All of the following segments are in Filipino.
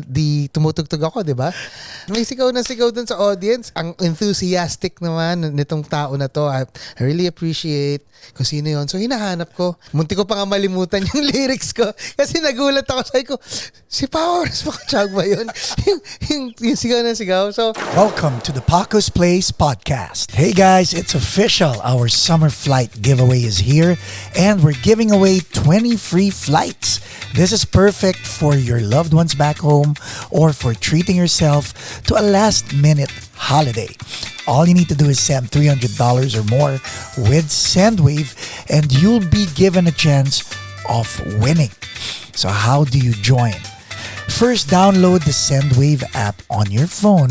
di tumutugtog ako, di ba? May sigaw na sigaw dun sa audience. Ang enthusiastic naman nitong tao na to. I really appreciate kung sino yun. So, hinahanap ko. Munti ko pa nga malimutan yung lyrics ko. Kasi nagulat ako. Sabi ko, si Paco Arespacochaga ba yun? yung sigaw na sigaw. So, welcome to the Paco's Place podcast. Hey guys, it's official. Our summer flight giveaway is here and we're giving away 20 free flights. This is perfect for your loved ones back home or for treating yourself to a last-minute holiday. All you need to do is send $300 or more with SendWave and you'll be given a chance of winning. So how do you join? First, download the SendWave app on your phone,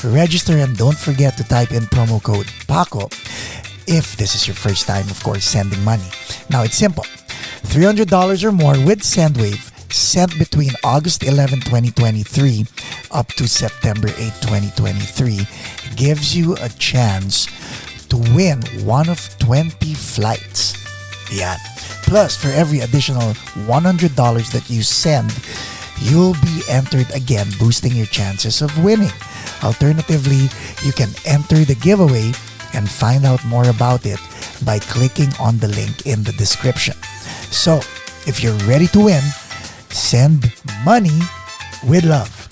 register, and don't forget to type in promo code PACO if this is your first time, of course, sending money. Now, it's simple. $300 or more with SendWave sent between August 11, 2023 up to September 8, 2023 gives you a chance to win one of 20 flights. Yeah. Plus, for every additional $100 that you send, you'll be entered again, boosting your chances of winning. Alternatively, you can enter the giveaway and find out more about it by clicking on the link in the description. So, if you're ready to win, send money with love.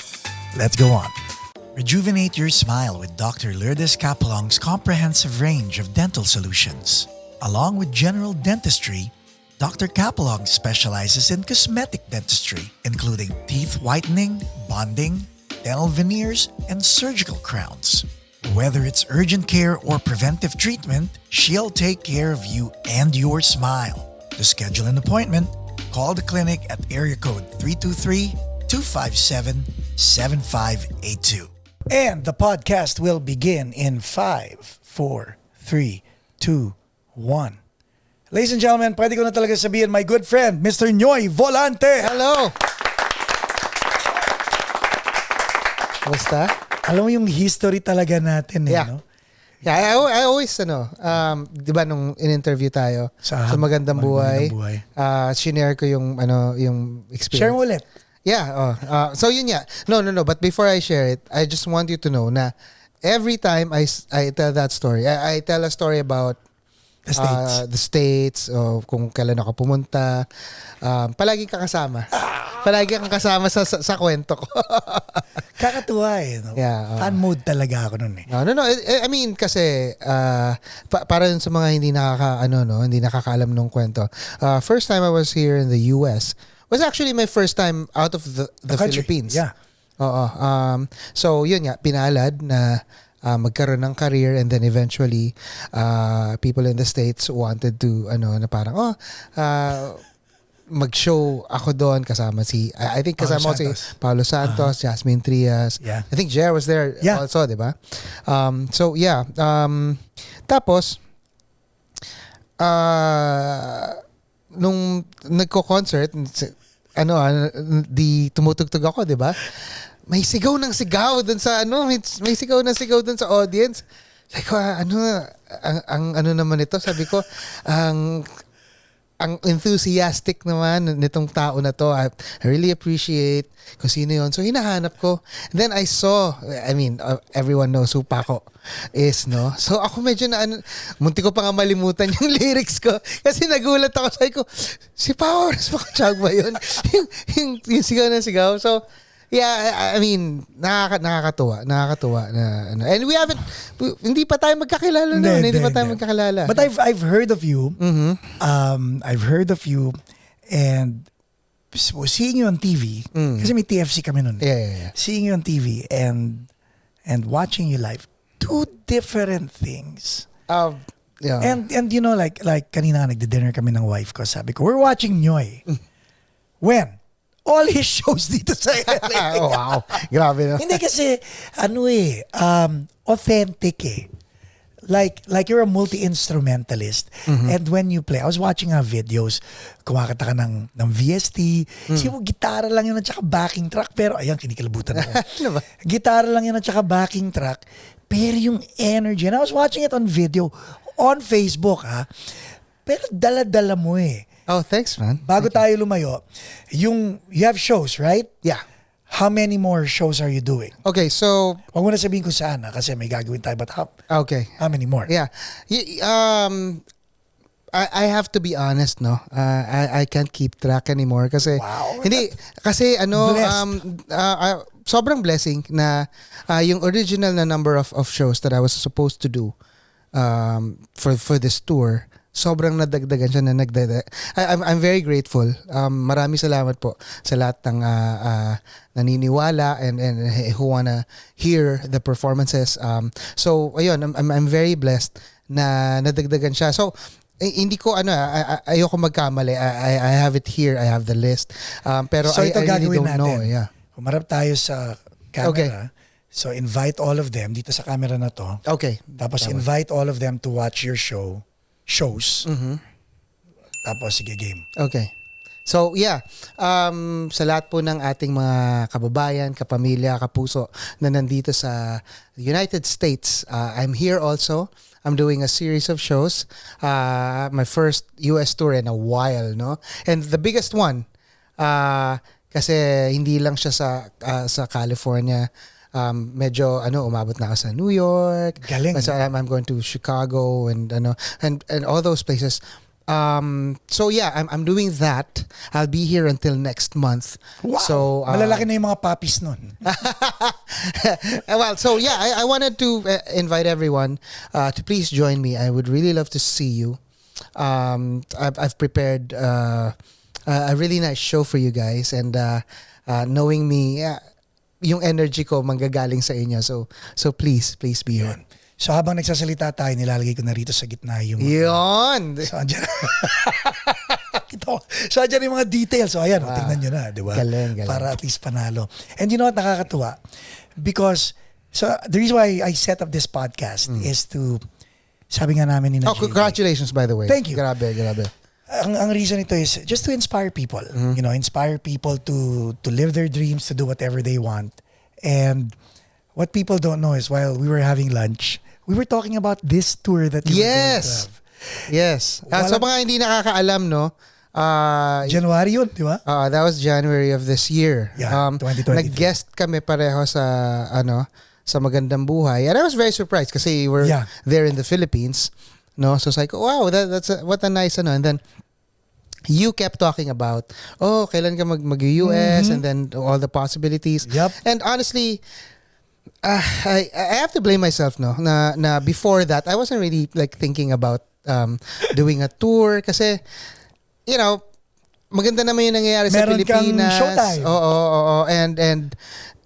Let's go on. Rejuvenate your smile with Dr. Lourdes Capelong's comprehensive range of dental solutions. Along with general dentistry, Dr. Capelong specializes in cosmetic dentistry, including teeth whitening, bonding, dental veneers, and surgical crowns. Whether it's urgent care or preventive treatment, she'll take care of you and your smile. To schedule an appointment, call the clinic at area code 323-257-7582. And the podcast will begin in 5, 4, 3, 2, 1. Ladies and gentlemen, pwede ko na talaga sabihin, my good friend, Mr. Nyoy Volante. hello! Basta? Alam mo yung history talaga natin Yeah. no? Yeah, I always, di ba nung in-interview tayo sa Magandang Buhay, shinare ko yung experience. Share mo ulit. Yeah, so yun nga. No, but before I share it, I just want you to know na every time I tell that story, I tell a story about the States, kung kailan ako pumunta, palagi kang kasama. Palagi kang kasama sa kwento ko. Kakatuwa no? Yeah, fan mode talaga ako nun eh. No. I mean, kasi, para sa mga hindi nakakaalam nung kwento. First time I was here in the US was actually my first time out of the Philippines. Yeah. Oo. So, yun nga, pinalad na magkaroon ng career and then eventually people in the States wanted to na parang mag-show ako doon kasama I think kasama ko si Paulo Santos, Jasmine Trias. Yeah. I think Jer was there also, di ba? So yeah, tapos nung nagko-concert di tumutugtog ako, di ba? May sigaw ng sigaw doon sa may sigaw ng sigaw doon sa audience. Sabi ko, ang naman ito? Sabi ko, ang enthusiastic naman nitong tao na to. I really appreciate kung sino yun. So, hinahanap ko. And then I saw, everyone knows who Paco is, no? So, ako medyo munti ko pa nga malimutan yung lyrics ko. Kasi nagulat ako. Sabi ko, si Paco Arespacochaga ba yun? yung sigaw na sigaw. So, yeah, nakakatuwa na and hindi pa tayo magkakilala noon, hindi pa tayo magkakilala. But I've heard of you. Mm-hmm. I've heard of you and seeing you on TV kasi may TFC kami noon. Yeah. Seeing you on TV and watching you live, two different things. Yeah. And like kanina nagdi-dinner kami ng wife ko, sabi ko, we're watching Nyoy. When all his shows dito sa LA. Oh, wow. Grabe, no? Hindi kasi, authentic eh. Like you're a multi-instrumentalist. Mm-hmm. And when you play, I was watching videos, kumakanta ka ng VST, gitara lang yun at saka backing track, pero, ayan, kinikilabutan ako. Ano ba? Gitara lang yun at saka backing track, pero yung energy, and I was watching it on video, on Facebook, pero dala-dala mo eh. Oh, thanks, man. Bago tayo lumayo, you have shows, right? Yeah. How many more shows are you doing? Okay, so Huwag mo na sabihin kung saan kasi may gagawin tayo. But okay. how many more? Yeah. I have to be honest, no. I can't keep track anymore kasi Wow. hindi kasi Blessed. sobrang blessing na yung original na number of shows that I was supposed to do for this tour, sobrang nadagdagan siya na I'm very grateful. Maraming salamat po sa lahat ng naniniwala and who wanna hear the performances. So ayun, I'm very blessed na nadagdagan siya. So hindi ko ayoko magkamali. I have it here. I have the list. Pero So ito I really gagawin don't know. natin. Yeah. Humarap tayo sa camera. Okay. So invite all of them dito sa camera na to. Okay. Tapos invite all of them to watch your shows. Mhm. Tapos sige, game. Okay. So yeah, sa lahat po ng ating mga kababayan, kapamilya, kapuso na nandito sa United States, I'm here also. I'm doing a series of shows. My first US tour in a while, no? And the biggest one, kasi hindi lang siya sa California. Medyo umabot na ako sa New York. Galing. So I'm going to Chicago and all those places. So yeah, I'm doing that. I'll be here until next month. Wow. So Malalaki na yung mga puppies nun. well, so yeah, I wanted to invite everyone to please join me. I would really love to see you. I've prepared a really nice show for you guys, and knowing me, yung energy ko manggagaling sa inyo. So please be here. Yun. So habang nagsasalita tayo, nilalagay ko na rito sa gitna yung Yun! So andyan. So andyan yung mga details. So ayan, tingnan nyo na, di ba? Galing. Para at least panalo. And you know what, nakakatuwa? Because, so the reason why I set up this podcast is to, sabi nga namin ni Oh, congratulations, by the way. Thank you. Grabe. Ang reason ito is just to inspire people. You know, inspire people to live their dreams, to do whatever they want. And what people don't know is while we were having lunch, we were talking about this tour that you were going to have. Yes. So mga hindi nakakaalam, no? January yun, di ba? That was January of this year. Yeah, 2023. Nag-guest kami pareho sa Magandang Buhay. And I was very surprised kasi we're there in the Philippines. No? So it's like, wow, what a nice And then you kept talking about, kailan ka mag-US and then all the possibilities. Yep. And honestly, I have to blame myself, no? Na before that, I wasn't really like thinking about doing a tour kasi, you know, maganda naman yung nangyayari sa Pilipinas. Meron kang showtime. Oo. And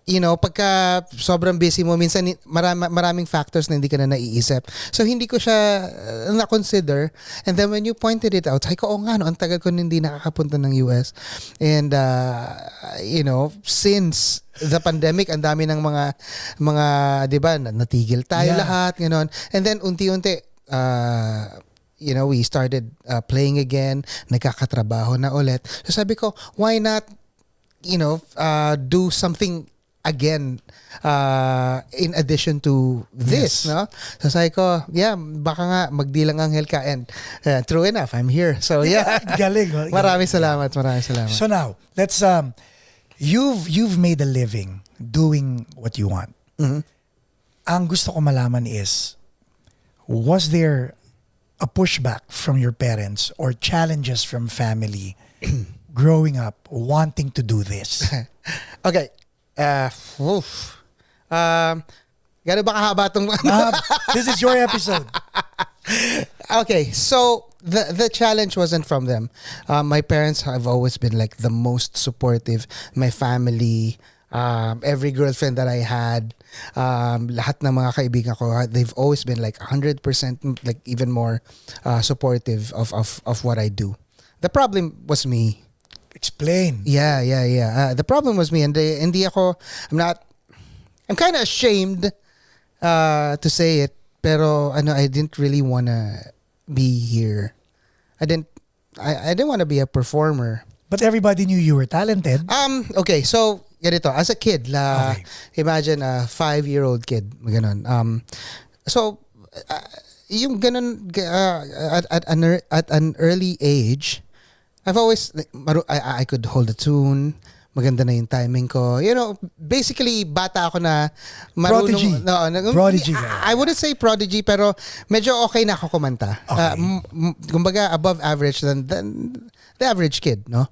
you know, pagka sobrang busy mo, minsan maraming factors na hindi ka na naiisip. So, hindi ko siya na-consider. And then when you pointed it out, sabi ko, nga, no, ang tagal ko hindi nakakapunta ng US. And, you know, since the pandemic, ang dami ng mga di ba, natigil tayo lahat, gano'n. And then, unti-unti, you know, we started playing again, nagkakatrabaho na ulit. So, sabi ko, why not, you know, do something again in addition to this, no? So sabi ko, baka nga magdilang anghel ka, and true enough, I'm here. So Galing. Maraming salamat. So now, let's you've made a living doing what you want. Mhm. Ang gusto ko malaman is, was there a pushback from your parents or challenges from family growing up wanting to do this? Okay. Gano'n ba kahaba itong... This is your episode. Okay, so the challenge wasn't from them. My parents have always been like the most supportive. My family, every girlfriend that I had, lahat ng mga kaibigan ko, they've always been like 100%, like even more supportive of what I do. The problem was me. Explain. Yeah. The problem was me, and I'm kind of ashamed to say it, pero I didn't really want to be here. I didn't want to be a performer. But everybody knew you were talented. Okay, so ganito, as a kid, Okay. imagine a 5-year-old kid, ganon. So yung ganon at an early age, I've always, I could hold a tune, maganda na yung timing ko. You know, basically, bata ako na Prodigy. Prodigy. I wouldn't say prodigy, pero medyo okay na ako kumanta. Okay. Kumbaga, above average than the average kid, no?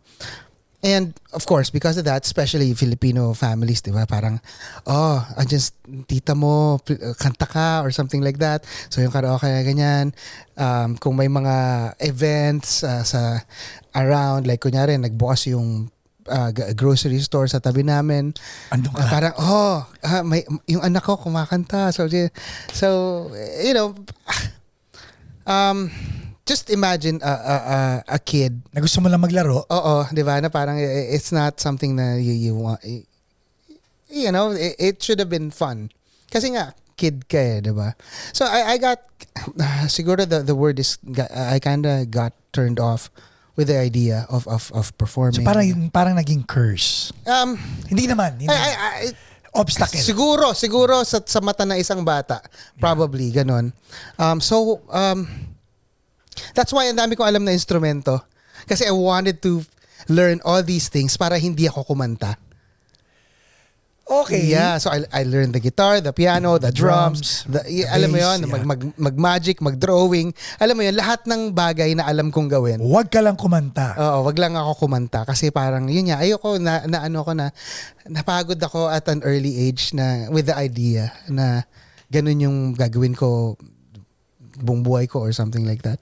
And of course, because of that, especially Filipino families, di ba? Parang, just tita mo, kanta ka or something like that. So yung karaoke, ganyan. Kung may mga events sa around, like kunyari, nagbukas yung grocery store sa tabi namin. Andun ka. Parang, may, yung anak ko kumakanta. So, you know, just imagine a kid Na gusto mo lang maglaro. Oo, 'di ba? Na parang it's not something na you want. You know, it should have been fun. Kasi nga kid ka eh, 'di ba? So I got siguro the word is I kind of got turned off with the idea of performing. So parang naging curse. Hindi naman. Hindi. Obstacle. Siguro sa mata na isang bata, probably ganon. That's why ang dami ko alam na instrumento. Kasi I wanted to learn all these things para hindi ako kumanta. Okay. Yeah, so I learned the guitar, the piano, the drums, the alam mo bass, yun, yeah. mag-magic, mag-drawing. Alam mo yun, lahat ng bagay na alam kong gawin. Huwag ka lang kumanta. Oo, wag lang ako kumanta. Kasi parang, yun nga, ayoko napagod ako at an early age na with the idea na ganun yung gagawin ko buong buhay ko or something like that.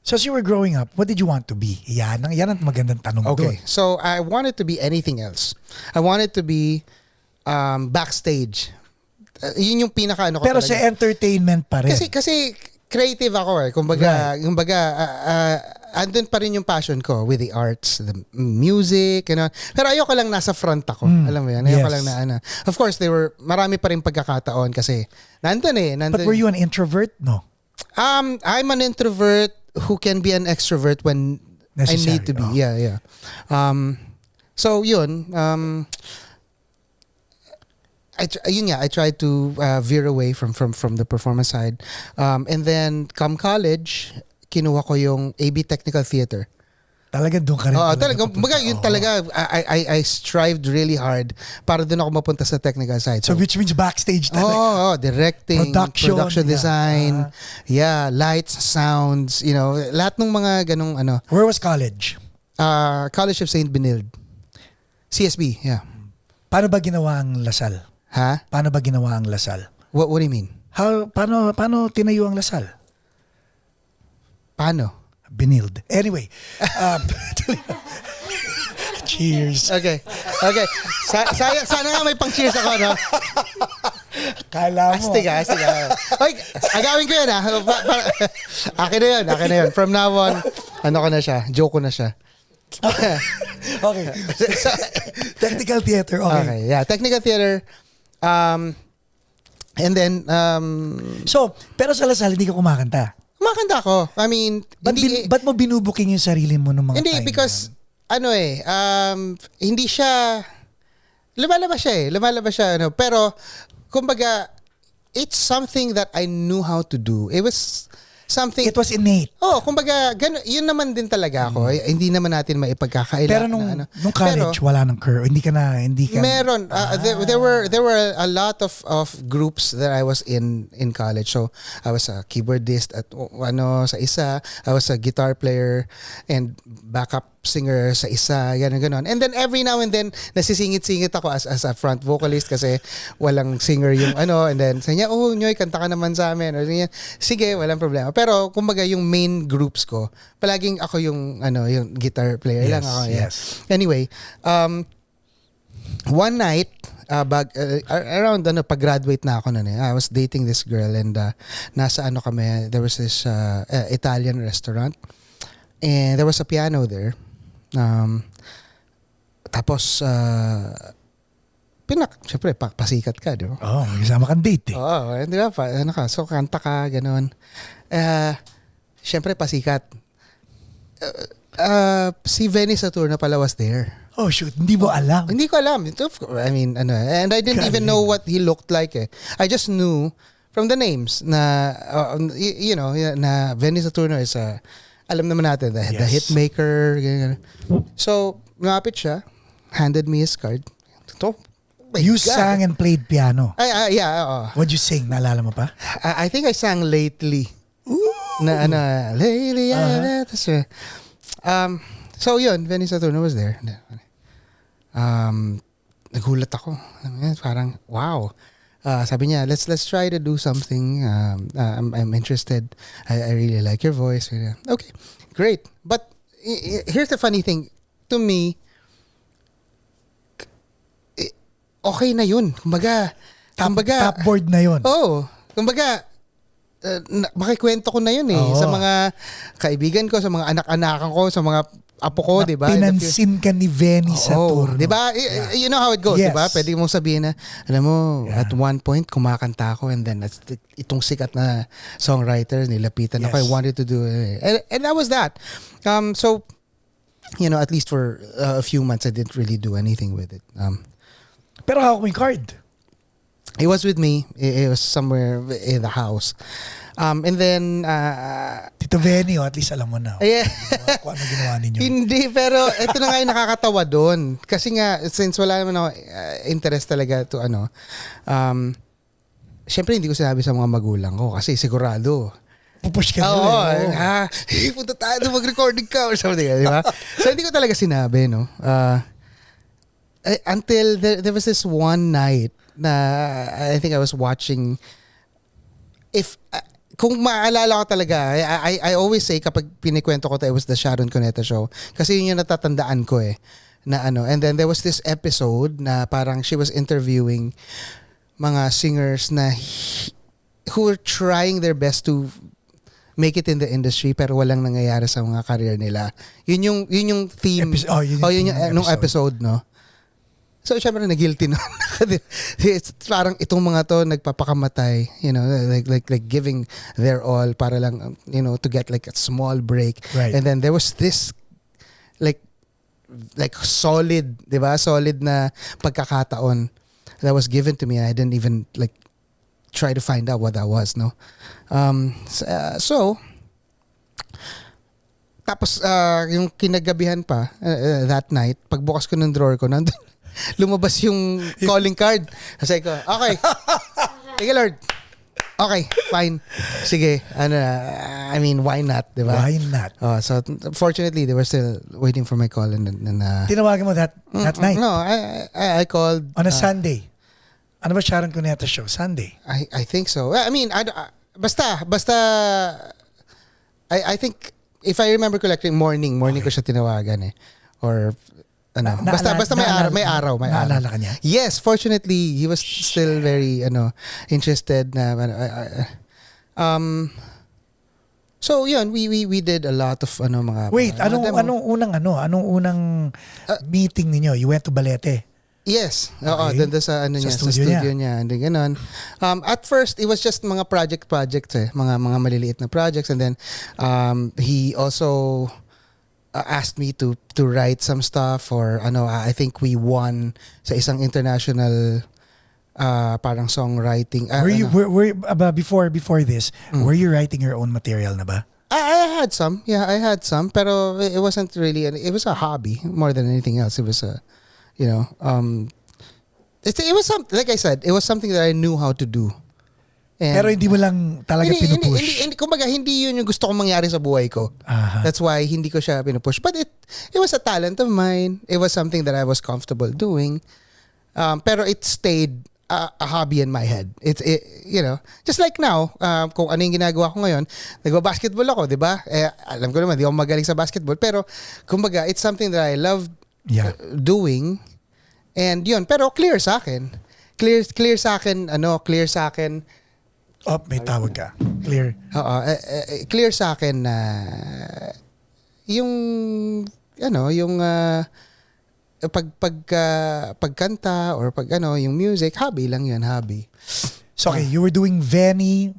So as you were growing up, what did you want to be? Yan ang magandang tanong Okay, doon. so I wanted to be anything else. I wanted to be backstage. Yun yung pinaka ko Pero talaga. sa entertainment pa rin. Kasi creative ako eh. Kumbaga, andun pa rin yung passion ko with the arts, the music, ano. Pero ayoko lang nasa front ako. Alam mo yan? Ayoko Yes. lang na ano. Of course, marami pa rin pagkakataon kasi nandun. But were you an introvert? No. I'm an introvert who can be an extrovert when Necessary. I need to be. Yeah. So yun, I tried to veer away from the performance side. And then come college, kinuha ko yung AB Technical Theater. Talaga doon ka rin. Talaga, papunta. yun talaga, I strived really hard para doon ako mapunta sa technical side. So which means backstage talaga. Directing, production design, lights, sounds, you know, lahat ng mga ganong ano. Where was college? College of St. Benilde. CSB, yeah. Paano ba ginawa ang Lasal? Ha? Paano ba ginawa ang Lasal? What do you mean? Paano tinayo ang Lasal? Paano? Binild. Anyway. Cheers. Okay. Sana nga may pang-cheers ako, no? Kala mo. Astig. Okay, agawin ko yan, ha? Akin na yun. From now on, joke ko na siya. Okay. Technical theater. Okay. Yeah, technical theater. And then, So, pero sa Lasal, hindi ka kumakanta? kumakanta ako. I mean, Ba't mo binubuking yung sarili mo nung mga hindi, time because, na hindi siya, lumalabas siya, ano, pero, kumbaga, it's something that I knew how to do. It was something, it was innate. kumbaga, yun naman din talaga ako. Hindi naman natin maipagkakailangan. Pero nung college, wala nang curve. Hindi ka. Meron. There were a lot of groups that I was in college. So I was a keyboardist at sa isa. I was a guitar player and backup singer sa isa, ganon. And then every now and then nasisingit-singit ako as a front vocalist kasi walang singer yung and then sa niya, Nyoy, kanta ka naman sa amin. Or sige, walang problema. Pero kumbaga yung main groups ko, palaging ako yung yung guitar player lang ako. Yes. Anyway, one night around pag-graduate na ako I was dating this girl and nasa kami, there was this Italian restaurant and there was a piano there. Tapos syempre pasikat ka, di ba? May kasama kang date eh. Di ba? So kanta ka, gano'n. Syempre pasikat. Si Venice Saturno pala was there. Oh shoot, hindi mo alam. Hindi ko alam. I mean, and I didn't even know what he looked like eh. I just knew from the names na, na Venice Saturno is a alam naman natin, the hit maker. Ganyan. So, lumapit siya, handed me his card. Ito, You sang and played piano. Yeah. What'd you sing? Naalala mo pa? I think I sang Lately. Na lately, so yun, Benny Saturno was there. Nagulat ako. Parang, wow. Sabi niya, let's try to do something. I'm interested. I really like your voice. Okay, great. But here's the funny thing. To me, okay na yun. Kumbaga, Top board na yun. Kumbaga, makikwento ko na yun sa mga kaibigan ko, sa mga anak-anakan ko, sa mga apo ko, di ba? Pinansin ka ni Benny Saturno. Di ba? You know how it goes, di ba? Pwede mong sabihin na, alam mo, at one point, kumakanta ako and then itong sikat na songwriter, nilapitan ako. I wanted to do it. And that was that. So, at least for a few months, I didn't really do anything with it. Pero hawak mo yung card. It was with me. It was somewhere in the house. And then... Tito Benny, at least alam mo na. Yeah. Kung ano ginawa ninyo. Hindi, pero ito na nga yung nakakatawa doon. Kasi nga, since wala naman ako interest talaga to syempre hindi ko sinabi sa mga magulang ko kasi sigurado. Pupush ka nila. Punta tayo mag-recording ka or something. Di ba? So hindi ko talaga sinabi, no? Until there was this one night na I think I was watching, kung maalala ko talaga, I always say kapag pinikwento ko it was the Sharon Cuneta show kasi yun yung natatandaan ko na and then there was this episode na parang she was interviewing mga singers na who were trying their best to make it in the industry pero walang nangyayari sa mga career nila. Yun yung theme. Yun yung episode, no? So, syempre na-guilty na. It's parang itong mga to nagpapakamatay, like giving their all para lang, to get like a small break. Right. And then there was this like solid, di ba? Solid na pagkakataon that was given to me and I didn't even like try to find out what that was, no? So, tapos yung kinagabihan pa, that night, pagbukas ko ng drawer ko, nandun, lumabas yung calling card. Kasi ko, okay. Sige, Lord. Okay, fine. Sige. I mean, why not, di ba? Why not? So, fortunately, they were still waiting for my call. And tinawagan mo that night? No, I called. On a Sunday? Ano ba Sharon Cuneta show? Sunday? I think so. I mean, basta, I think, if I remember correctly, morning ko siya tinawagan Or, basta may araw. Naalala ka niya? Yes, fortunately, he was still very, interested na, so yun, we did a lot of, mga... Wait, anong unang meeting ninyo? You went to Balete? Yes. Oo, doon sa studio niya. And ganun. At first, it was just mga projects mga maliliit na projects and then he also asked me to write some stuff or I think we won sa isang international parang songwriting. Before this, were you writing your own material na ba? I had some. Yeah, I had some. Pero it wasn't really, it was a hobby more than anything else. It was a, it was something, like I said, it was something that I knew how to do. And pero hindi mo lang talaga pinupush. Kumbaga, hindi yun yung gusto kong mangyari sa buhay ko. That's why hindi ko siya pinupush. But it was a talent of mine. It was something that I was comfortable doing. Pero it stayed a hobby in my head. Just like now, kung ano yung ginagawa ko ngayon, nagba-basketball ako, di ba? Alam ko naman, di ako magaling sa basketball. Pero, kumbaga, it's something that I love doing. And yun, pero clear sa akin. Clear sa akin, oh, may tawag ka. Clear. Clear sa akin na yung pagkanta or yung music, hobby lang yun, hobby. So okay, you were doing Venny.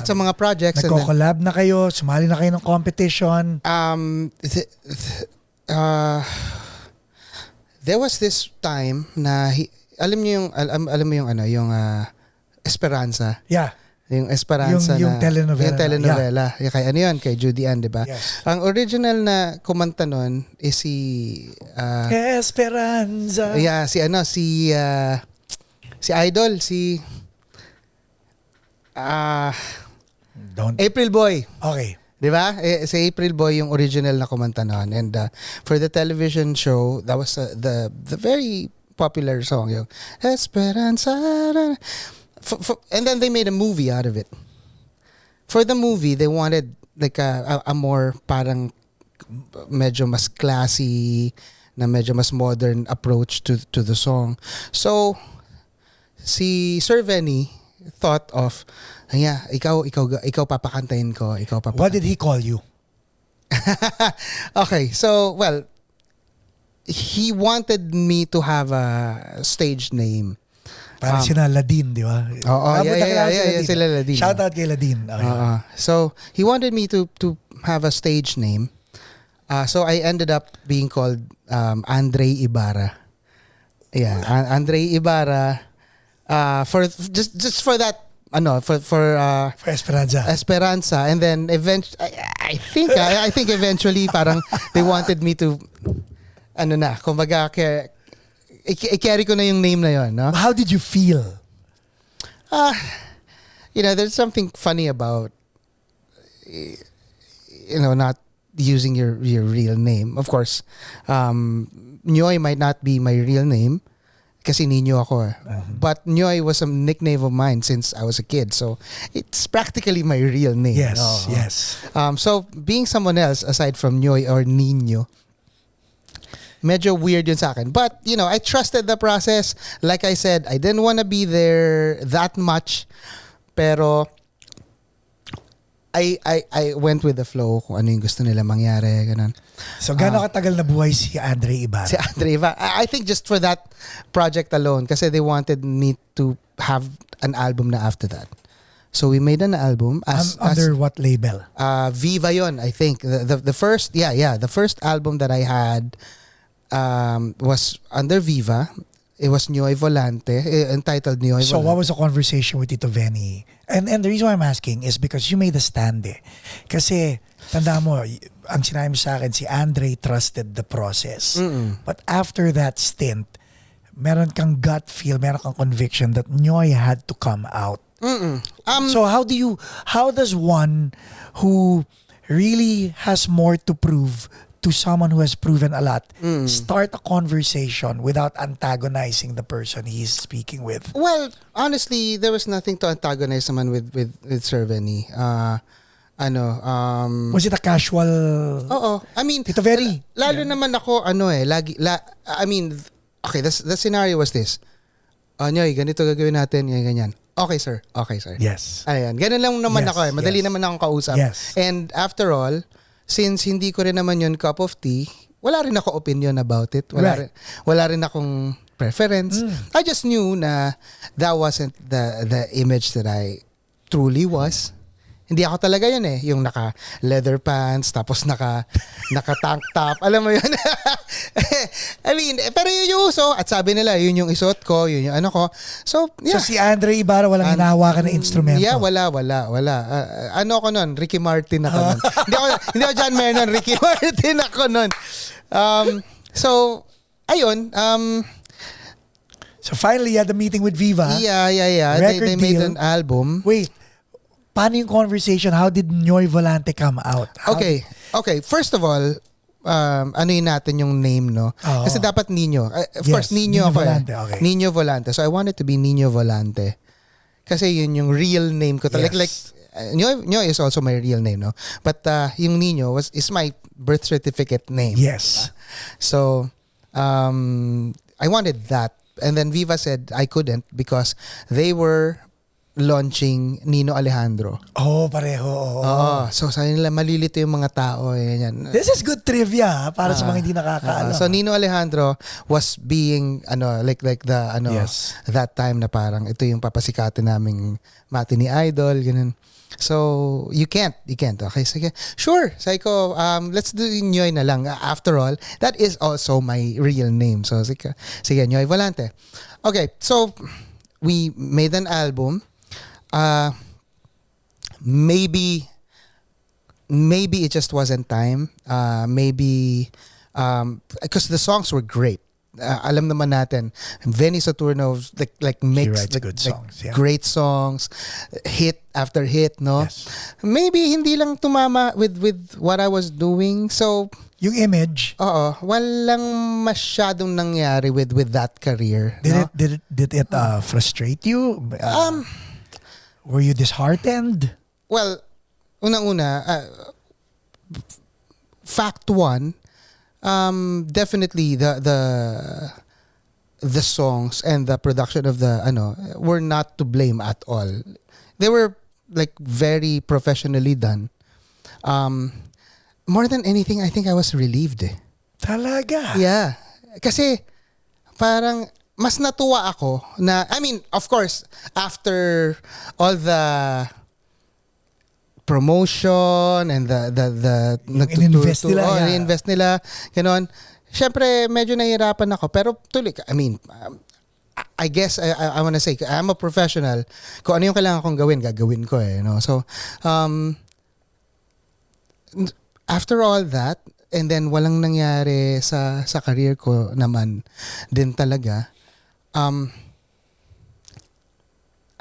Sa mga projects. Nagko-collab na kayo, sumali na kayo ng competition. There was this time na alam mo yung Esperanza. Yeah. Yung Esperanza Yung telenovela. Yung telenovela. Yeah. Kay ano yun? Kay Judy Ann, di ba? Yes. Ang original na kumanta nun is si... Esperanza. Yeah, si Idol, si... April Boy. Okay. Di ba? Si April Boy yung original na kumanta nun. And for the television show, that was the very popular song. Yung Esperanza. And then they made a movie out of it. For the movie, they wanted like a more parang medyo mas classy, na medyo mas modern approach to the song. So, si Sir Venny thought of, ikaw papakantahin ko, What did he call you? Okay, so, well, he wanted me to have a stage name. Parang sina Ladin, di ba? Oo, yeah, sila Ladin. Shout out kay Ladin. Okay. So, he wanted me to have a stage name. So, I ended up being called Andre Ibarra. Yeah, Andre Ibarra. For just for that, for Esperanza. Esperanza, and then eventually, I think eventually, parang they wanted me to, kumbaga, i-carry ko na yung name na yon, no? How did you feel? There's something funny about, not using your real name. Of course, Nyoy might not be my real name kasi Nino ako. But Nyoy was a nickname of mine since I was a kid. So, it's practically my real name. Yes, yes. So, being someone else aside from Nyoy or Nino, medyo weird yun sa akin. But, I trusted the process. Like I said, I didn't want to be there that much. Pero, I went with the flow kung ano yung gusto nila mangyari. Ganun. So, gano'ng katagal na buhay si Andre Ibarra? Si Andre Ibarra. I think just for that project alone. Kasi they wanted me to have an album na after that. So, we made an album. Under what label? Viva yon, I think. The first, the first album that I had was under Viva. It was Nyoy Volante, entitled Nyoy Volante. So what was the conversation with Tito Venny? And the reason why I'm asking is because you made a stand eh. Kasi, tanda mo, ang sinabi mo sa akin, si Andre trusted the process. But after that stint, meron kang gut feel, meron kang conviction that Nyoy had to come out. So how does one who really has more to prove to someone who has proven a lot, start a conversation without antagonizing the person he's speaking with? Well, honestly, there was nothing to antagonize naman with Sir Venny. Was it a casual? Oo. I mean, Tito Venny. Lalo naman ako, okay, the scenario was this. Nyoy, ganito gagawin natin, ganyan. Okay, sir. Yes. Ayan. Ganun lang naman Yes, ako. Madali yes. naman akong kausap. Yes. And after all, since hindi ko rin naman yun cup of tea, wala rin ako opinion about it. Wala rin akong preference. I just knew na that wasn't the image that I truly was. Hindi ako talaga yun eh. Yung naka leather pants, tapos naka tank top. Alam mo yun? I mean, pero yun yung uso. At sabi nila, yun yung isuot ko, yun yung ano ko. So, yeah. So si Andre Ibarra walang hinahawakan na instrumento? Yeah, wala. Ano ako nun? Ricky Martin ako nun. Hindi ako John Mayer nun. Ricky Martin ako nun. So, ayun. So finally, you had the meeting with Viva. Yeah. They made an album. Wait. Paano yung conversation? How did Nyoy Volante come out? Okay. First of all, anuin natin yung name, no? Kasi dapat Nino. Of course, Nino ako. Volante, okay. Nino Volante. So I wanted to be Nino Volante. Kasi yun yung real name ko. Yes. Like Nyoy is also my real name, no? But yung Nino is my birth certificate name. Yes. So I wanted that. And then Viva said I couldn't because they were launching Nino Alejandro. Oh, pareho. Oo. So sa nila malilito yung mga tao. Ganyan. This is good trivia para sa mga hindi nakakaalam. So Nino Alejandro was being like the Yes. that time na parang ito yung papasikatin naming matinee idol, ganun. So you can't. Okay, sige. Sure. Sabi ko, let's do Nyoy na lang. After all, that is also my real name. So sige, Nyoy Volante. Okay, so we made an album. maybe it just wasn't time. Maybe because the songs were great. Alam naman natin, Benny Saturno like He mixed writes good songs. Yeah. great songs, hit after hit, no? Yes. Maybe hindi lang tumama with what I was doing. So, Yung image, walang masyadong nangyari with that career. No? did it frustrate you? Were you disheartened? Well, unang-una, fact one, definitely the songs and the production of the were not to blame at all. They were like very professionally done. More than anything, I think I was relieved. Talaga? Yeah. Kasi parang mas natuwa ako na, I mean, of course, after all the promotion and the in-invest nila, yeah. in-invest nila, ganon. Syempre, medyo nahihirapan ako. Pero tuloy, I mean, I guess I wanna say, I'm a professional. Kung ano yung kailangan kong gawin, gagawin ko no? So, after all that, and then walang nangyari sa career ko naman din talaga, I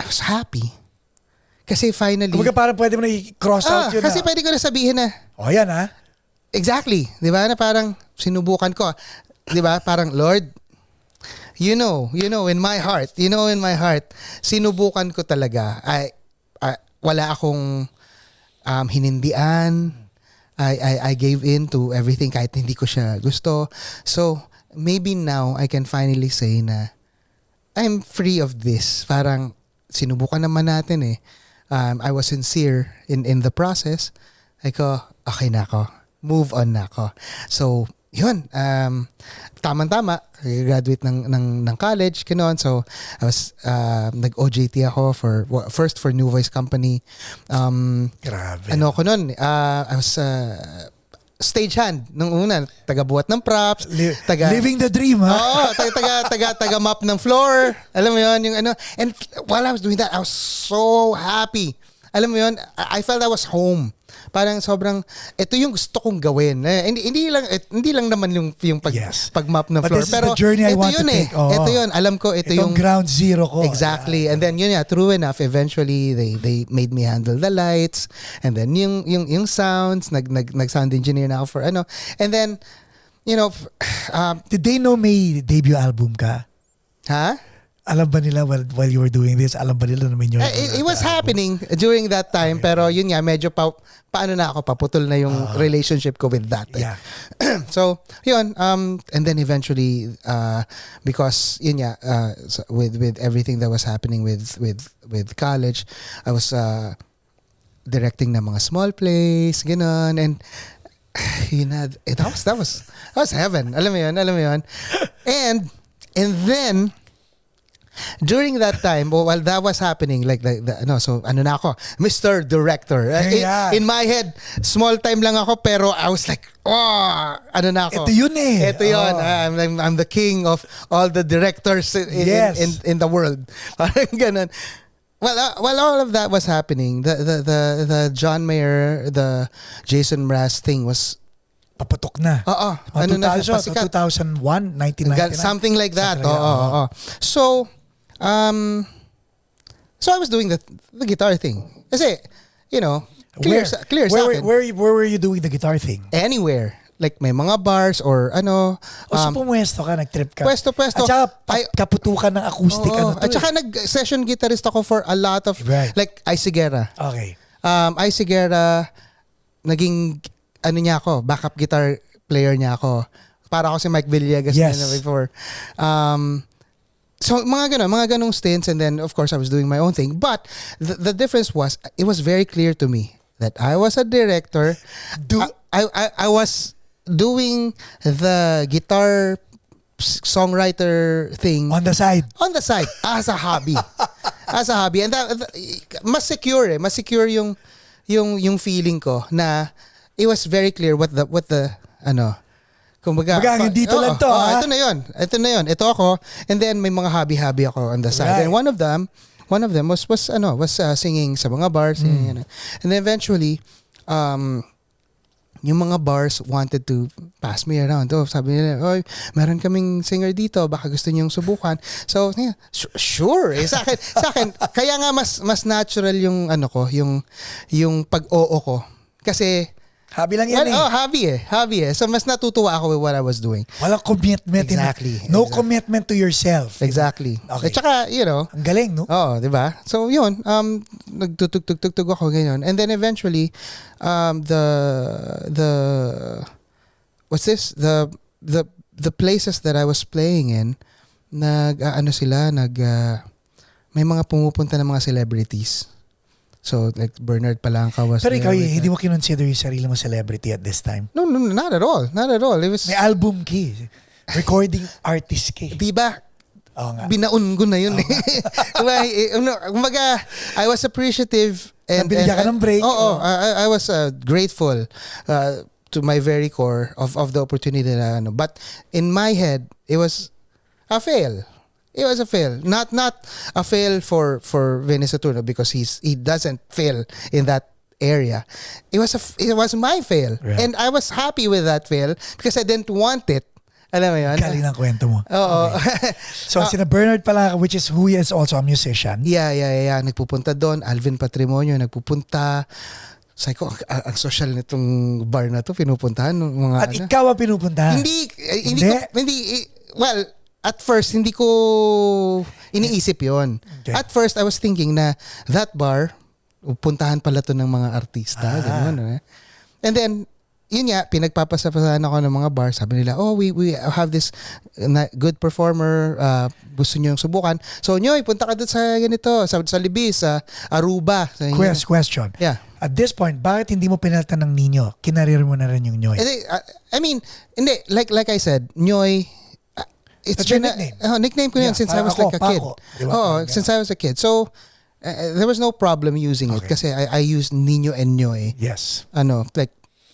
was happy. Kasi finally... Kumbaga parang pwede mo na i-cross out yun. Kasi pwede ko na sabihin na... Yan ha? Exactly. Di ba? Na parang sinubukan ko. Di ba? Parang, Lord, you know, in my heart, sinubukan ko talaga. Wala akong hinindian. I gave in to everything kahit hindi ko siya gusto. So, maybe now I can finally say na I'm free of this. Parang sinubukan naman natin I was sincere in the process. Okay na ako. Move on na ako. So, yun. Tamang-tama. Graduate ng college. Ganon. So, I was, nag-OJT ako first for New Voice Company. Grabe. Ano ko nun? I was stagehand nung una. Taga-buhat ng props. Living the dream, ha? Oo. Taga-map ng floor. Alam mo yun? Yung ano. And while I was doing that, I was so happy. Alam mo yun? I felt I was home. Parang sobrang, ito yung gusto kong gawin. Hindi lang naman yung pag-map ng floor. But this is the journey I want to take. Ito yun. Alam ko, ito yung ground zero ko. Exactly. And then true enough, eventually they made me handle the lights, and then yung sounds, nag-sound engineer na ako for ano. And then, did they know may debut album ka? Ha? Alam ba nila while you were doing this? Alam ba nila naman yun? It was happening during that time, pero yun nga, medyo paano na ako, paputol na yung relationship ko with that. Yeah. So, yun, and then eventually, because yun nga, with everything that was happening with college, I was directing na mga small plays, gano'n, and that was heaven. Alam mo yun. And then, during that time, while that was happening, so ano na ako, Mr. Director. In my head, small time lang ako, pero I was like, ano na ako. Ito yun Ito yun. I'm the king of all the directors in the world. Parang ganun. While all of that was happening, the John Mayer, the Jason Mraz thing was paputok na. Ano na siya, pasikat. 2001, 1999. Something like that. So, so I was doing the guitar thing. Kasi, clear sa akin. Where were you doing the guitar thing? Anywhere. Like may mga bars or ano. So pumwesto ka, nag-trip ka. Pwesto. At saka kaputukan ng acoustic. At saka nag-session guitarist ako for a lot of, like Isigera. Okay. Isigera, naging, niya ako, backup guitar player niya ako. Para ako si Mike Villegas before. So mga ganong stints, and then of course I was doing my own thing. But the difference was, it was very clear to me that I was a director. I was doing the guitar songwriter thing on the side as a hobby. And that mas secure yung feeling ko na it was very clear what the kumbaga, dito lang to. Ito na yun. Ito ako. And then may mga hobby ako on the side. Right. And one of them One of them was singing sa mga bars. And then eventually, yung mga bars wanted to pass me around. Oh, sabi nila, oy, meron kaming singer dito, baka gusto niyong subukan. So, yeah, sure. Sa akin, kaya nga mas natural yung yung pag-oo ko. Kasi Hobby lang yan hobby eh. So, mas natutuwa ako with what I was doing. Walang commitment. Exactly. No commitment to yourself. Exactly. Okay. At saka, ang galing, no? Oo, di ba? So, yun, nagtutug-tug ako ganyan. And then eventually, what's this? The places that I was playing in, may mga pumupunta ng mga celebrities. So, like, Bernard Palanca was Pero ikaw, there. hindi mo kinonsider yung sarili mo celebrity at this time? No, not at all. Not at all. It was, May album ki. Recording artist ki. di ba? Oo nga. Binaon ko na yun eh. Diba? Kumbaga, I was appreciative. Nabigyan ka ng break. Oo. I was grateful to my very core of the opportunity na But in my head, it was a fail. It was a fail. Not a fail for Vinny Saturno because he doesn't fail in that area. It was my fail. Right. And I was happy with that fail because I didn't want it. Alam mo yun? Galing ng kwento mo. Oo. Okay. So, sina Bernard pala, which is who is also a musician. Yeah. Nagpupunta doon. Alvin Patrimonio nagpupunta. Sabi ko, ang social nitong bar na to, pinupuntahan ng mga At ikaw ang pinupuntahan. Hindi. Well, at first, hindi ko iniisip yon. Okay. At first, I was thinking na that bar, puntahan pala to ng mga artista. Ganun, eh. And then, yun nga, pinagpapasapasahan ako ng mga bar. Sabi nila, oh, we have this good performer. Gusto nyo yung subukan. So, Nyoy, punta ka doon sa ganito. Sa Libis, sa Aruba. Question. Yeah. At this point, bakit hindi mo pinalitan ng Nino? Kinarir mo na rin yung Nyoy. I mean, hindi. Like I said, Nyoy, it's your been nickname. Nickname ko yun since I was like a kid. Paco. Diba? Since I was a kid. So, there was no problem using it kasi I used Nino and Nyoy. Yes.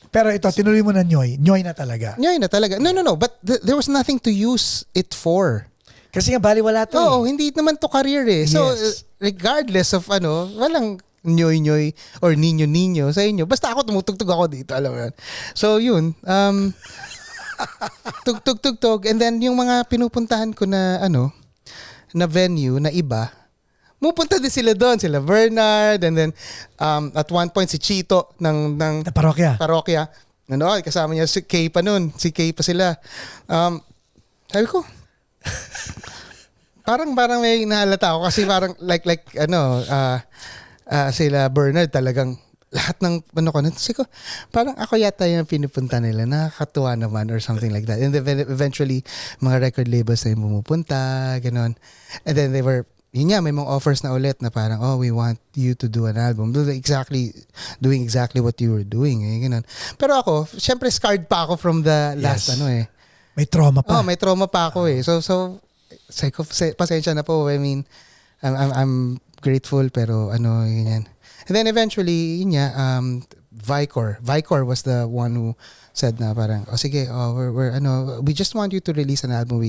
Pero ito, tinuloy mo na Nyoy. Nyoy na talaga. Nyoy na talaga. No. But there was nothing to use it for. Kasi nga, baliwala to. Oo, hindi naman to career eh. So, Yes. regardless of walang Nyoy or Nino sa inyo. Basta ako tumutugtog ako dito. Alam mo yun. So, yun. Tug. And then, yung mga pinupuntahan ko na na venue na iba, pupunta din sila doon, sila Bernard, and then at one point si Chito ng parokya. Kasama niya si Kay pa noon, si Kay pa sila. Sabi ko, parang may nahalata ako kasi parang like sila Bernard talagang lahat ng ko, parang ako yata yung pinupunta nila, nakakatuwa naman or something like that. And then eventually, mga record labels na yung pumupunta, ganon. And then they were, yun nga, may mga offers na ulit na parang, oh, we want you to do an album. Doing exactly what you were doing. Ganon. Pero ako, syempre scarred pa ako from the last May trauma pa. May trauma pa ako eh. So, say ko, pasensya na po. I mean, I'm grateful pero ganyan. And then eventually, yun nga, Vicor was the one who said na parang, sige, we just want you to release an album.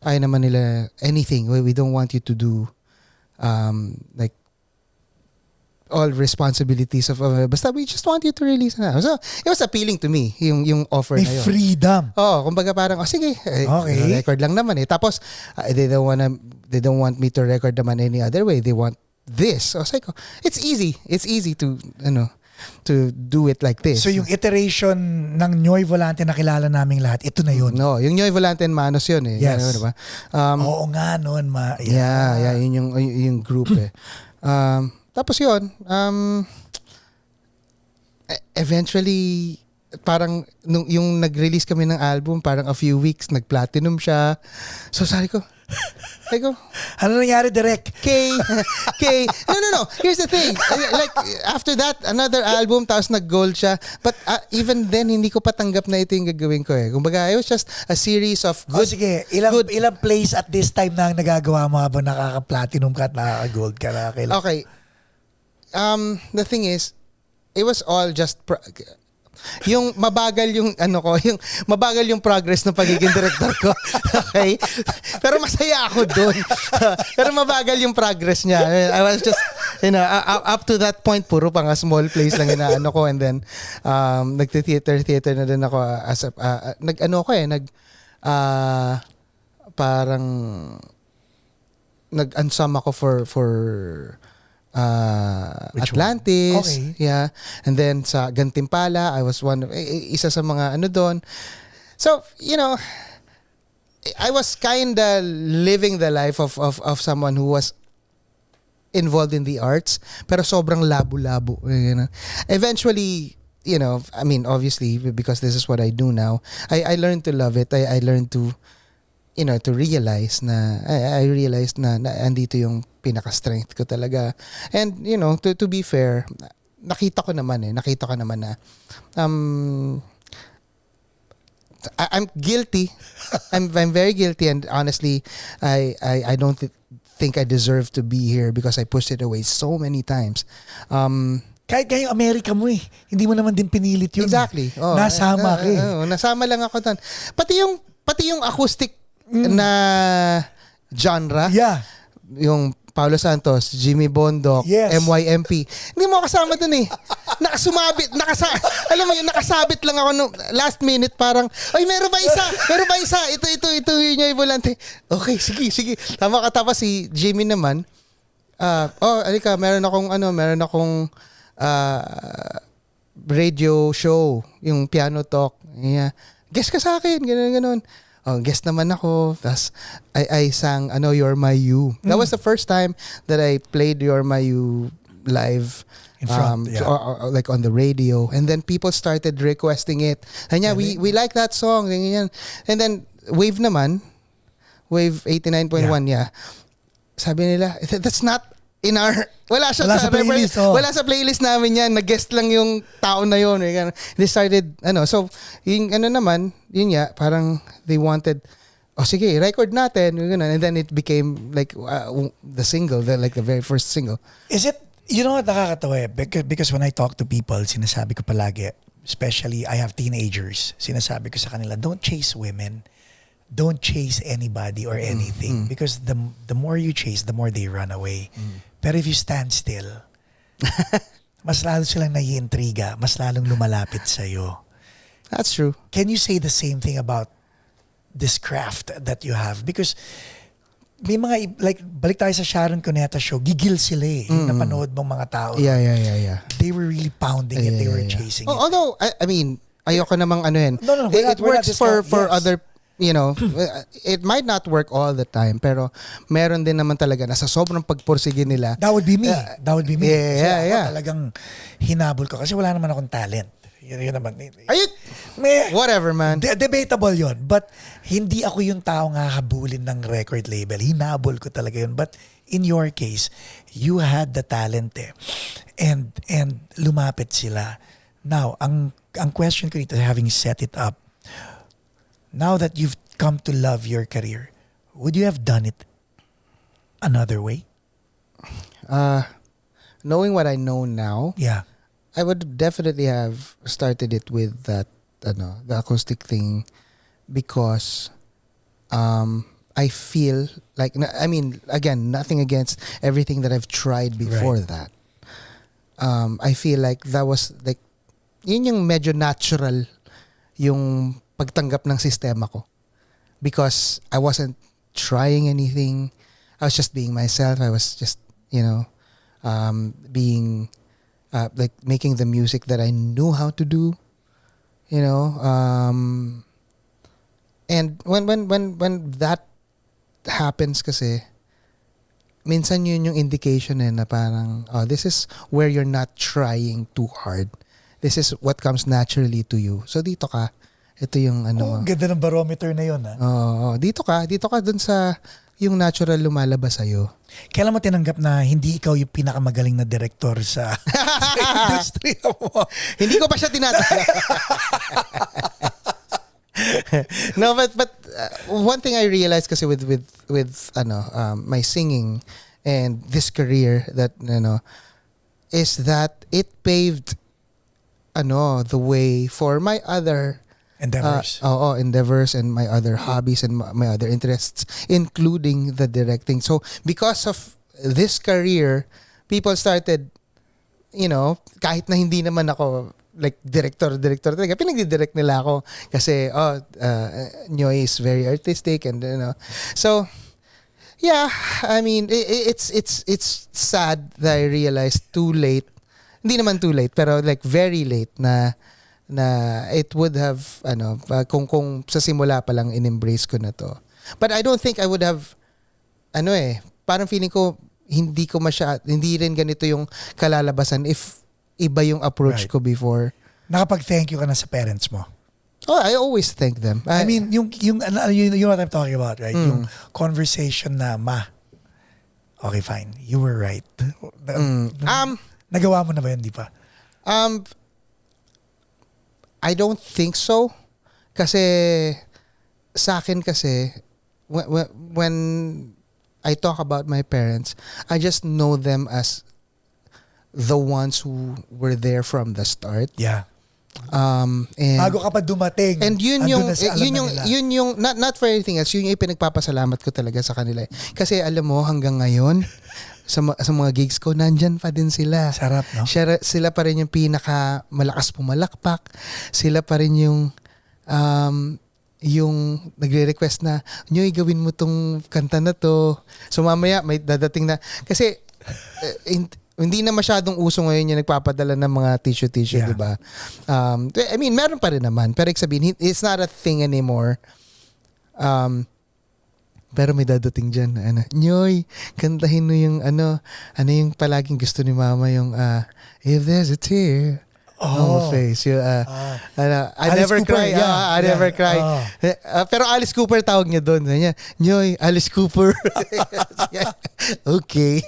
Ayaw naman nila anything. We don't want you to do like all responsibilities of basta we just want you to release an album. So, it was appealing to me, yung offer May na yun. freedom. Kumbaga parang, sige, Okay. record lang naman eh. Tapos, they don't want me to record naman any other way. They want this. So, say ko, it's easy to do it like this. So yung iteration ng Nyoy Volante na kilala naming lahat, ito na yun. No, yung Nyoy Volante and Manos yun eh. Yes. Diba? Oo nga noon. Yeah, yun yung group eh. Tapos yun, eventually, parang yung nag-release kami ng album, parang a few weeks, nag-platinum siya. So sabi ko, ano nangyari, Direk? Kay. No. Here's the thing. Like, after that, another album, tapos nag-gold siya. But even then, hindi ko patanggap na ito yung gagawin ko eh. Kumbaga, it was just a series of good... sige, ilang plays at this time na ang nagagawa mo habang nakaka-platinum ka at nakaka-gold ka na? Okay. The thing is, it was all just yung mabagal yung yung mabagal yung progress ng pagiging director ko. Okay? Pero masaya ako doon. Pero mabagal yung progress niya. I was just up to that point puro pang small plays lang inaano ko, and then nagte-theater na din ako as a, parang nag-ansam ako for Atlantis. Okay. Yeah. And then sa Gantimpala, I was isa sa mga doon. So, I was kinda living the life of someone who was involved in the arts, pero sobrang labo-labo. Eventually, obviously, because this is what I do now, I learned to love it. I learned to to realize na I realized na andito yung pinaka-strength ko talaga. And to be fair, nakita ko naman na I'm guilty. I'm very guilty, and honestly, I don't think I deserve to be here because I pushed it away so many times. Kahit ngayong Amerika mo hindi mo naman din pinilit yun. Exactly. Oh, nasama ka nasama lang ako doon. Pati yung acoustic na genre. Yeah. Yung Paulo Santos, Jimmy Bondok, Yes. MYMP. Hindi mo kasama dun eh. Alam mo yun, nakasabit lang ako no last minute, parang, ay, meron ba isa? Ito yung Nyoy Volante. Okay, sige. Tama ka. Tapos si Jimmy naman, alika, meron akong radio show, yung piano talk. Yeah. Guess ka sa akin, ganun. Guest naman ako. Tapos, I sang, You're My You. That was the first time that I played You're My You live. In front, like on the radio. And then people started requesting it. And we like that song. Ganyan. And then, Wave naman. Wave 89.1, yeah. Sabi nila, that's not in our... Wala sa playlist. Wala sa playlist namin yan. Nag-guest lang yung tao na yun. They started, so, yung naman, yun nga, parang they wanted, sige, record natin. And then it became like the single, the very first single. Is it, what nakakatawa because when I talk to people, sinasabi ko palagi, especially I have teenagers, sinasabi ko sa kanila, don't chase women. Don't chase anybody or anything because the more you chase, the more they run away. Pero if you stand still, mas lalo silang naiintriga, mas lalong lumalapit sa'yo. That's true. Can you say the same thing about this craft that you have? Because may mga, like, balik tayo sa Sharon Cuneta show, gigil sila yung napanood mong mga tao. Yeah. They were really pounding it, they were chasing it. Although, I mean, ayoko namang No, it works for yes. other, it might not work all the time, pero meron din naman talaga na sa sobrang pagpursige nila. That would be me. Yeah, Kasi ako yeah. talagang hinabol ko kasi wala naman akong talent. Yun naman. Whatever, man. Debatable yun. But hindi ako yung tao nga habulin ng record label. Hinabol ko talaga yun. But in your case, you had the talent And lumapit sila. Now, ang question ko dito, having set it up, now that you've come to love your career, would you have done it another way? Knowing what I know now, Yeah. I would definitely have started it with that, the acoustic thing, because I feel like, I mean, again, nothing against everything that I've tried before that. I feel like that was like, yun yung medyo natural yung pagtanggap ng sistema ko. Because I wasn't trying anything. I was just being myself. I was just, being, like making the music that I knew how to do. And when that happens kasi, minsan yun yung indication na parang, this is where you're not trying too hard. This is what comes naturally to you. So dito ka. Ito yung mo. Ganda ng barometer na yun. Dito ka dun sa yung natural lumalabas sa'yo. Kailan mo tinanggap na hindi ikaw yung pinakamagaling na director sa industry mo? Hindi ko pa siya tinatanggap. No, but one thing I realized kasi with my singing and this career that is that it paved the way for my other endeavors and my other hobbies and my other interests, including the directing. So because of this career, people started, kahit na hindi naman ako like director talaga, pinagdidirect nila ako kasi Nyoy is very artistic and so yeah, I mean it's sad that I realized too late, hindi naman too late pero like very late na it would have kung sa simula pa lang in-embrace ko na to. But I don't think I would have parang feeling ko hindi rin ganito yung kalalabasan if iba yung approach ko before. Nakapag-thank you ka na sa parents mo? Oh, I always thank them. I mean, yung what I'm talking about, right? Yung conversation na, okay, fine. You were right. Nagawa mo na ba yun, di pa? I don't think so. Kasi, sa akin kasi, when I talk about my parents, I just know them as the ones who were there from the start. Yeah. And bago ka pa dumating. And yun yung not for anything else, yun yung pinagpapasalamat ko talaga sa kanila. Kasi alam mo hanggang ngayon sa mga gigs ko nandyan pa din sila. Sarap, no? Sila pa rin yung pinaka malakas pumalakpak. Sila pa rin yung nagre-request na Nyoy, gawin mo tong kanta na to. So mamaya may dadating na kasi hindi na masyadong uso ngayon yung nagpapadala ng mga tissue, yeah. Di ba? I mean, meron pa rin naman. Pero sabihin, it's not a thing anymore. Pero may dadating dyan na Nyoy, kantahin mo yung yung palaging gusto ni mama yung if there's a tear on my face. I never cry. I never cry. Pero Alice Cooper tawag niya doon. Nyoy, Alice Cooper. Okay.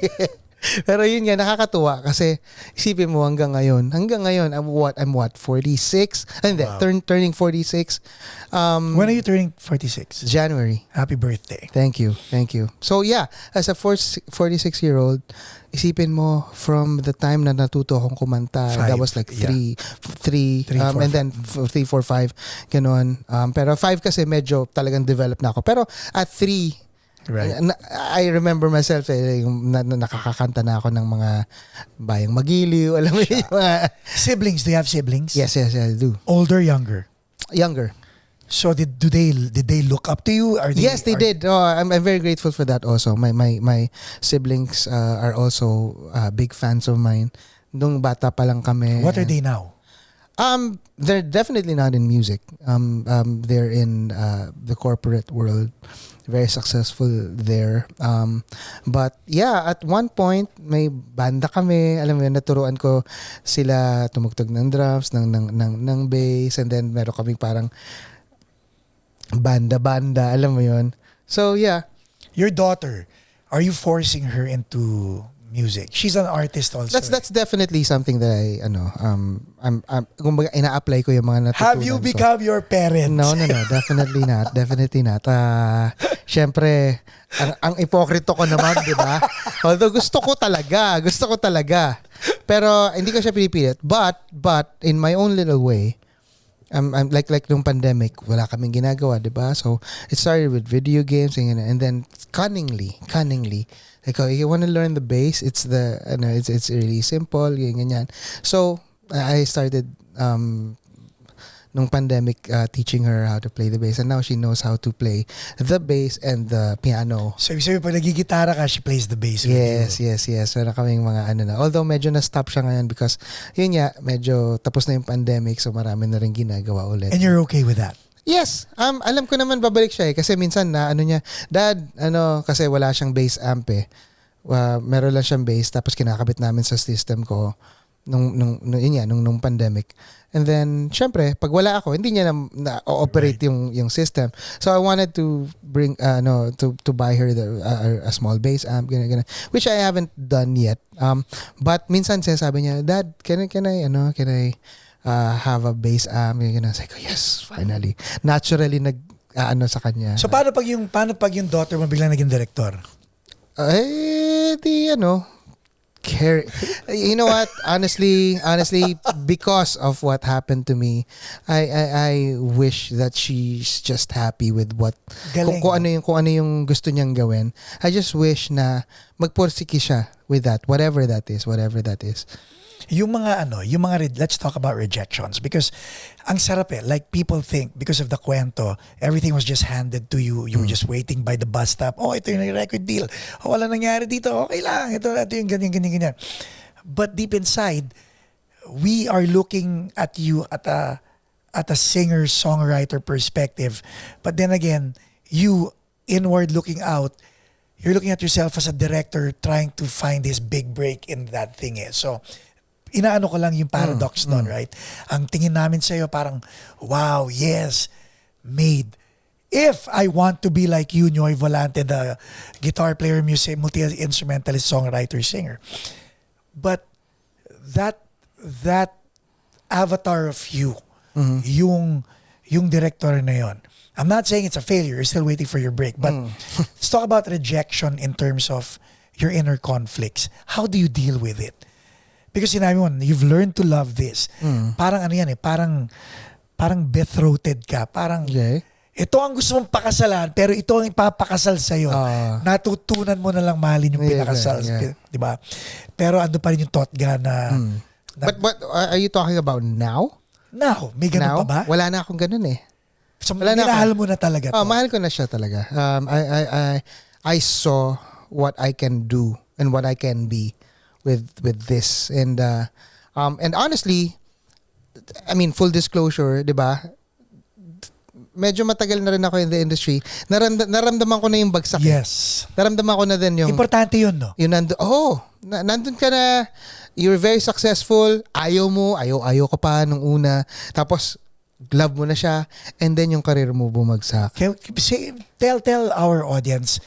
Pero yun nga, nakakatuwa kasi isipin mo hanggang ngayon, I'm 46? Hindi, turning 46. When are you turning 46? January. Happy birthday. Thank you. So yeah, as a 46-year-old, isipin mo from the time na natuto akong kumanta, that was like 3, and then 3, 4, 5, gano'n. Pero 5 kasi medyo talagang develop na ako. Pero at 3, right. I remember myself nakakakanta na ako ng mga Bayang Magiliw, alam mo yung mga siblings. Do you have siblings? Yes, I do. Older, younger? Younger. So did they look up to you? Yes, they did. I'm very grateful for that also. My siblings are also big fans of mine. Nung bata pa lang kami. What are they now? They're definitely not in music. They're in the corporate world. Very successful there. But yeah, at one point may banda kami. Alam mo yun, naturuan ko sila tumugtog ng drums, ng bass, and then meron kaming parang banda, alam mo yun. So yeah. Your daughter, are you forcing her into music? She's an artist also. That's definitely something that I'm kumbaga ina-apply ko yung mga natutunan. Have you become your parent? No, definitely not. Syempre, ang ipokrito ko naman, di ba? Although gusto ko talaga. Pero hindi ko siya pinipilit. But in my own little way, I'm like nung pandemic, wala kaming ginagawa, di ba? So it started with video games and then cunningly, like, you want to learn the bass, it's really simple, ganyan. So I started nung pandemic teaching her how to play the bass, and now she knows how to play the bass and the piano. So ibig sabihin, pag nagigitara ka, she plays the bass. Yes. Meron kaming mga na. Although medyo na-stop siya ngayon because yun nga, medyo tapos na yung pandemic, so marami na rin ginagawa ulit. And you're okay with that? Yes. Alam ko naman babalik siya kasi minsan na niya, Dad, kasi wala siyang bass amp eh. Meron lang siyang bass tapos kinakabit namin sa system ko nung pandemic. And then syempre, pag wala ako, hindi niya na-operate yung system. So I wanted to bring to buy her a small bass amp, ganyan, which I haven't done yet. But minsan sinasabi niya, Dad, can I have a bass amp? I was like, yes, finally. Naturally sa kanya. So paano pag yung daughter mo biglang naging director? care. You know what? Honestly, because of what happened to me, I wish that she's just happy with what Galing. kung ano yung gusto niyang gawin. I just wish na magpursiki siya with that, whatever that is. Yung mga let's talk about rejections because ang sarap like people think because of the kwento everything was just handed to you, you were just waiting by the bus stop, ito yung record deal, wala nangyari dito, okay lang, ito yung ganyan. But deep inside we are looking at you at a singer songwriter perspective, but then again you inward looking out, you're looking at yourself as a director trying to find this big break in that thing so inaano ko lang yung paradox nun, right? Ang tingin namin sa'yo parang, wow, yes, made. If I want to be like you, Nyoy Volante, the guitar player, music, multi-instrumentalist, songwriter, singer. But that avatar of you, yung director na yon. I'm not saying it's a failure, you're still waiting for your break, but let's talk about rejection in terms of your inner conflicts. How do you deal with it? Because sinabi mo, you've learned to love this. Parang parang betrothed ka. Parang, ito ang gusto mong pakasalan, pero ito ang ipapakasal sa'yo. Natutunan mo na lang mahalin yung pinakasal. Diba? Pero ando pa rin yung totga na... But are you talking about now? Now? May ganun pa ba? Wala na akong ganun eh. So, minahal mo na talaga to? Mahal ko na siya talaga. I saw what I can do and what I can be with this and honestly, I mean, full disclosure, 'di ba? Medyo matagal na rin ako in the industry. Naramdaman ko na yung bagsak. Yes. Naramdaman ko na din yung importante yun, no? Yung nandun ka na, you're very successful, ayaw ko pa nung una, tapos love mo na siya, and then yung career mo bumagsak. Tell our audience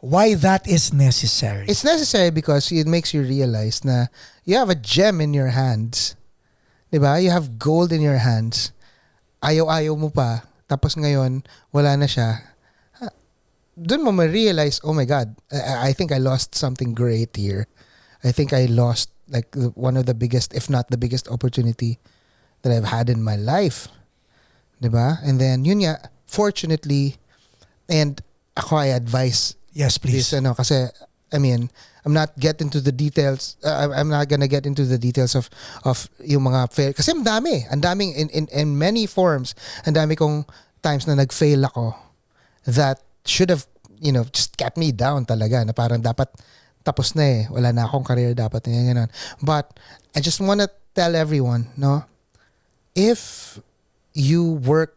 why that is necessary. It's necessary because it makes you realize na you have a gem in your hands. Diba? You have gold in your hands. Ayaw mo pa. Tapos ngayon, wala na siya. Doon mo ma-realize, oh my God, I think I lost something great here. I think I lost like one of the biggest, if not the biggest opportunity that I've had in my life. Diba? And then, yun nga, fortunately, and ako I advise yes, please. This, kasi, I mean, I'm not getting to the details. I'm not gonna get into the details of yung mga fail. Kasi ang daming in many forms. Ang dami kong times na nag-fail ako that should have, just kept me down talaga. Na parang dapat tapos na eh. Wala na akong career dapat. Ganun. But I just wanna tell everyone, no? If you work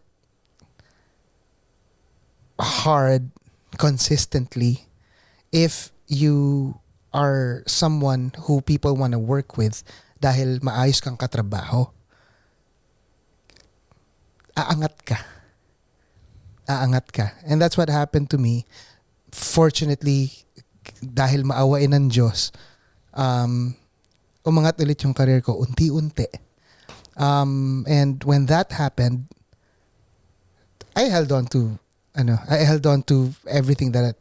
hard consistently, if you are someone who people want to work with dahil maayos kang katrabaho, aangat ka. And that's what happened to me. Fortunately, dahil maawain ng Diyos, umangat ulit yung career ko unti-unti. And when that happened, I held on to everything that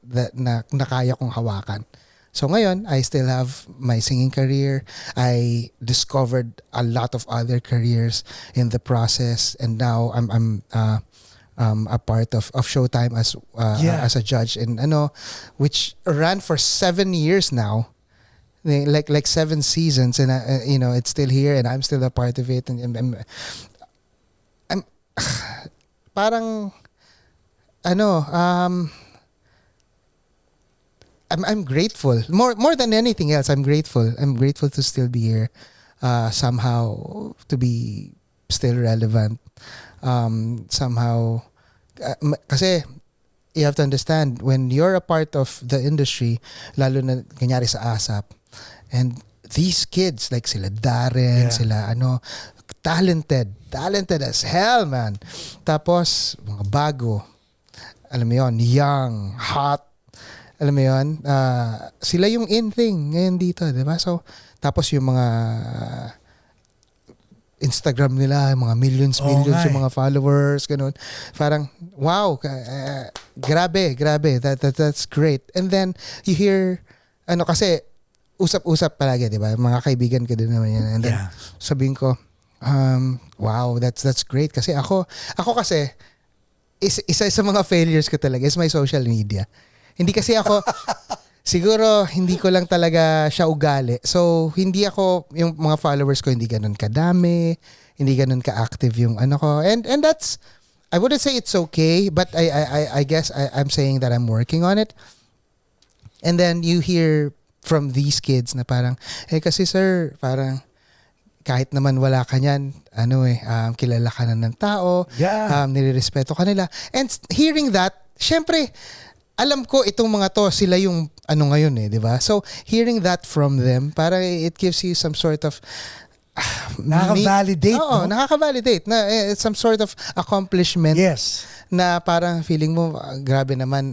nakaya kong hawakan. So ngayon, I still have my singing career. I discovered a lot of other careers in the process, and now I'm a part of Showtime as a judge, and which ran for 7 years now, like 7 seasons, and it's still here, and I'm still a part of it, and I'm parang I'm grateful. More than anything else, I'm grateful. I'm grateful to still be here, somehow to be still relevant. Somehow, kasi you have to understand, when you're a part of the industry, lalo na kanyari sa ASAP, and these kids, like sila Darren, sila talented as hell, man. Tapos, mga bago, alam mo yun, young, hot, alam mo yun, sila yung in thing ngayon dito, di ba? So, tapos yung mga Instagram nila, mga millions yung mga followers, ganun. Parang, wow, grabe, that's great. And then, you hear, kasi, usap-usap palagi, di ba? Mga kaibigan ko din naman yan. And then, Yeah. sabihin ko, wow, that's great. Kasi ako kasi, isa sa mga failures ko talaga is my social media. Hindi kasi ako, siguro, hindi ko lang talaga siya ugali. So, hindi ako, yung mga followers ko, hindi ganun kadami, hindi ganun ka-active yung ano ko. And that's, I wouldn't say it's okay, but I guess I'm saying that I'm working on it. And then you hear from these kids na parang, kasi sir, parang kahit naman wala ka niyan, kilala ka na ng tao, Yeah. nirerespeto ka nila. And hearing that, syempre, alam ko itong mga to, sila yung ngayon di ba? So, hearing that from them, para it gives you some sort of Nakaka-validate, Oo, no? nakaka-validate na some sort of accomplishment Yes. na parang feeling mo, grabe naman,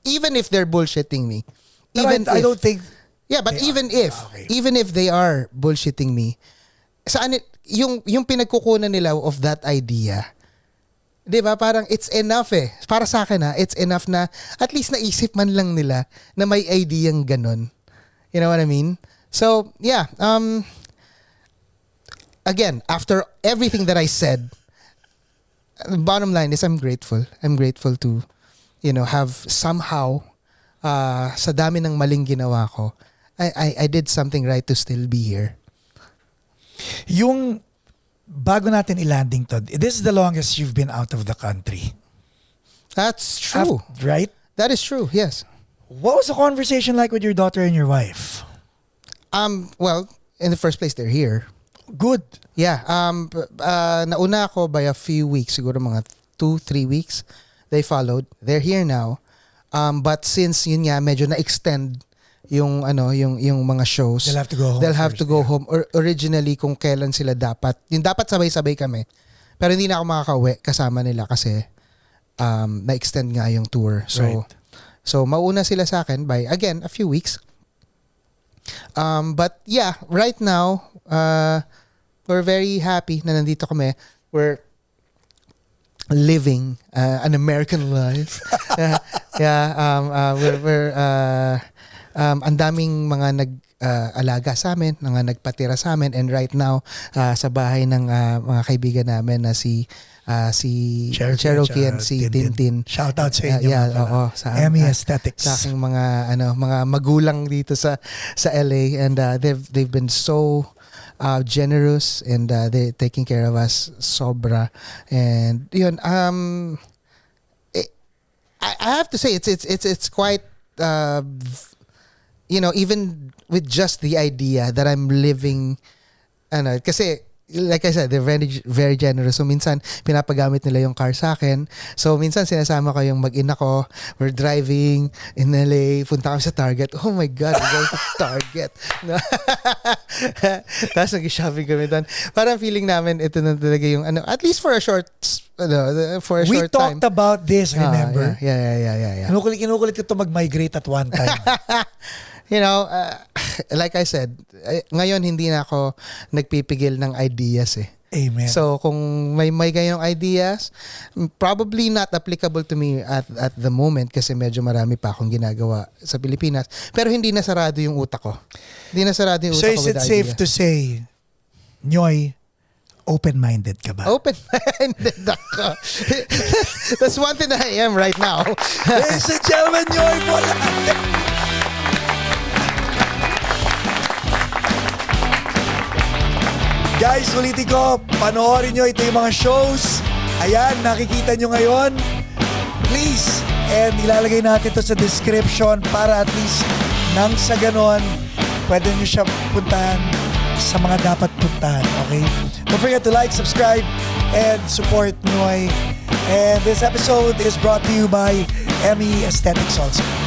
even if they're bullshitting me. But I don't think Yeah, but they even are. if even if they are bullshitting me, saan yung pinagkukunan nila of that idea, 'di ba? Parang it's enough Para sa akin it's enough na at least naisip man lang nila na may idea ng ganun. You know what I mean? So, yeah, again, after everything that I said, the bottom line is I'm grateful. I'm grateful to have somehow sa dami ng maling ginawa ko, I did something right to still be here. yung bago natin i-landing to, this is the longest you've been out of the country. That's true. Right? That is true. Yes. What was the conversation like with your daughter and your wife? Well, in the first place, they're here. Good. Yeah. Nauna ako by a few weeks, siguro mga 2-3 weeks. They followed. They're here now. But since yun nga medyo na-extend yung mga shows, They'll have to go home. They'll have first, to go yeah. home. Or originally kung kailan sila dapat. Yung dapat sabay-sabay kami. Pero hindi na ako makakauwi kasama nila kasi na-extend nga yung tour. So Right. so mauna sila sa akin by again a few weeks. But yeah, right now we're very happy na nandito kami. We're living an American life. We're ang daming mga alaga sa amin, mga nagpatira sa amin, and right now sa bahay ng mga kaibigan namin na si Cherokee and si Tintin. Shout out sa inyo. Yeah, mga pala. oo, sa Emmy Aesthetics. sa aking mga magulang dito sa LA, and they've been so generous, and they're taking care of us sobra. And yun, I have to say it's quite even with just the idea that I'm living kasi like I said, they're very, very generous. So minsan, pinapagamit nila yung car sa akin. So minsan, sinasama ko yung mag-ina ko. We're driving in LA. Punta kami sa Target. Oh my God, we're going to Target. Tapos nag-shopping kami doon. Parang feeling namin, ito na talaga yung at least for a short We short time. talked about this, remember? Yeah. Kinukulit ko to mag-migrate at one time. Like I said, ngayon hindi na ako nagpipigil ng ideas Amen. So kung may ganyang ideas, probably not applicable to me at the moment kasi medyo marami pa akong ginagawa sa Pilipinas. Pero hindi na sarado yung utak ko. Hindi na sarado yung utak So ko is with it the safe idea. to say, Nyoy, open-minded ka ba? Open-minded ako. That's one thing that I am right now. Ladies and gentlemen, Nyoy Volante! Guys, ulitin ko, panoorin nyo ito yung mga shows. Ayan, nakikita nyo ngayon. Please, and ilalagay natin ito sa description para at least nang sa ganon, pwede nyo siya puntahan sa mga dapat puntahan, okay? Don't forget to like, subscribe, and support Nyoy. And this episode is brought to you by Emmy Aesthetics also.